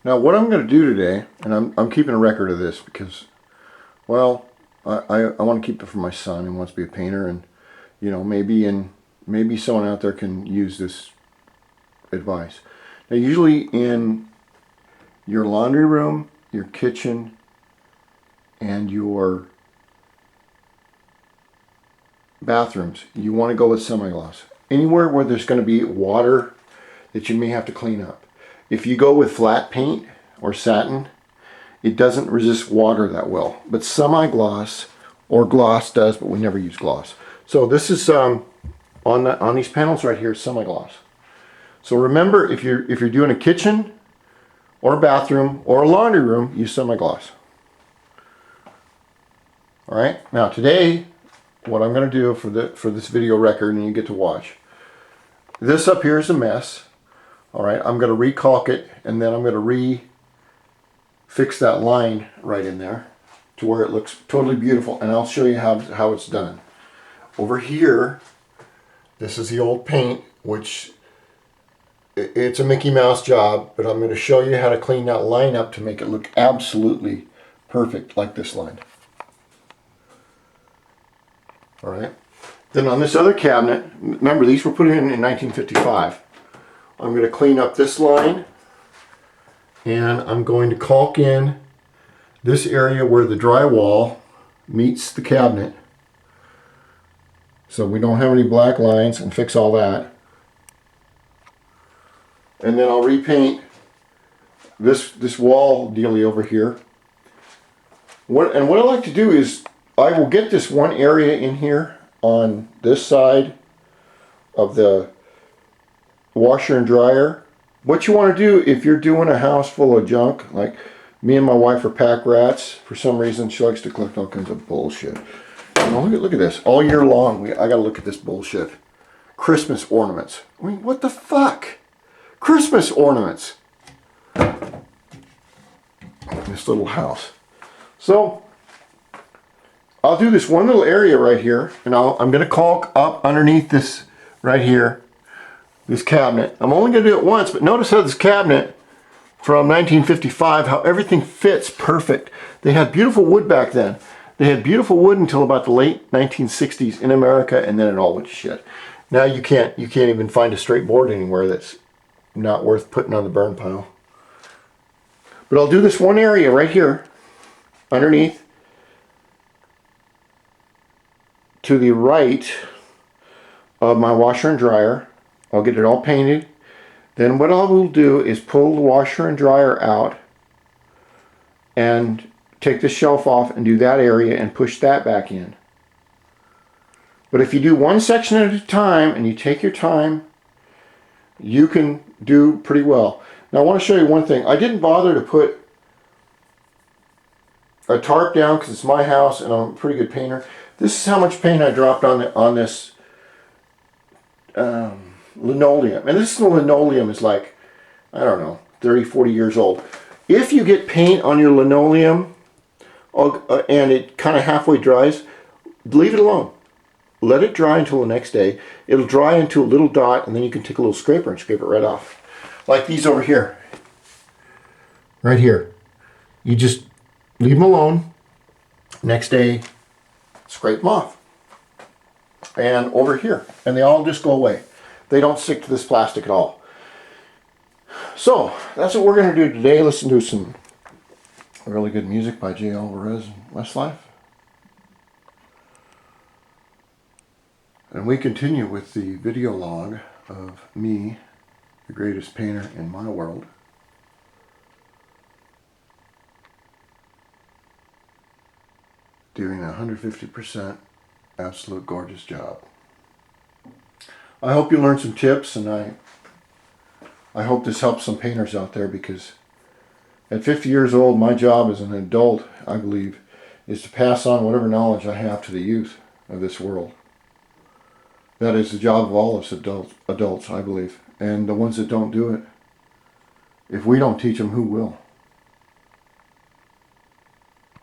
Now what I'm going to do today, and I'm keeping a record of this because, well, I want to keep it for my son who wants to be a painter, and you know, maybe someone out there can use this advice. Now usually in your laundry room, your kitchen, and your bathrooms, you want to go with semi-gloss. Anywhere where there's going to be water that you may have to clean up. If you go with flat paint or satin, it doesn't resist water that well. But semi-gloss or gloss does, but we never use gloss. So this is on these panels right here, semi-gloss. So remember, if you're doing a kitchen or a bathroom or a laundry room, use semi-gloss. All right. Now today, what I'm going to do for this video record, and you get to watch, this up here is a mess. All right. I'm going to recalk it, and then I'm going to fix that line right in there to where it looks totally beautiful, and I'll show you how it's done. Over here, this is the old paint, which it's a Mickey Mouse job, but I'm going to show you how to clean that line up to make it look absolutely perfect, like this line. All right. Then on this other cabinet, remember these were put in 1955. I'm going to clean up this line, and I'm going to caulk in this area where the drywall meets the cabinet, so we don't have any black lines, and fix all that. And then I'll repaint this wall dealy over here. What I like to do is I will get this one area in here on this side of the washer and dryer. What you want to do if you're doing a house full of junk, like me and my wife are pack rats. For some reason she likes to collect all kinds of bullshit. You know, look at this. All year long I gotta look at this bullshit. Christmas ornaments. I mean, what the fuck? Christmas ornaments. This little house. So I'll do this one little area right here, and I'm going to caulk up underneath this right here, this cabinet. I'm only going to do it once, but notice how this cabinet from 1955, how everything fits perfect. They had beautiful wood back then. They had beautiful wood until about the late 1960s in America, and then it all went to shit. Now you can't even find a straight board anywhere that's not worth putting on the burn pile. But I'll do this one area right here, underneath, to the right of my washer and dryer. I'll get it all painted. Then what I will do is pull the washer and dryer out and take the shelf off and do that area and push that back in. But if you do one section at a time and you take your time, you can do pretty well. Now I want to show you one thing. I didn't bother to put a tarp down because it's my house and I'm a pretty good painter. This is how much paint I dropped on this linoleum. And this linoleum is like, I don't know, 30, 40 years old. If you get paint on your linoleum and it kind of halfway dries, leave it alone. Let it dry until the next day. It'll dry into a little dot, and then you can take a little scraper and scrape it right off. Like these over here. Right here. You just leave them alone. Next day, scrape them off. And over here. And they all just go away. They don't stick to this plastic at all. So, that's what we're going to do today. Listen to some really good music by J. Alvarez and Westlife. And we continue with the video log of me, the greatest painter in my world. Doing a 150% absolute gorgeous job. I hope you learned some tips, and I hope this helps some painters out there, because at 50 years old, my job as an adult, I believe, is to pass on whatever knowledge I have to the youth of this world. That is the job of all us adults, I believe. And the ones that don't do it, if we don't teach them, who will?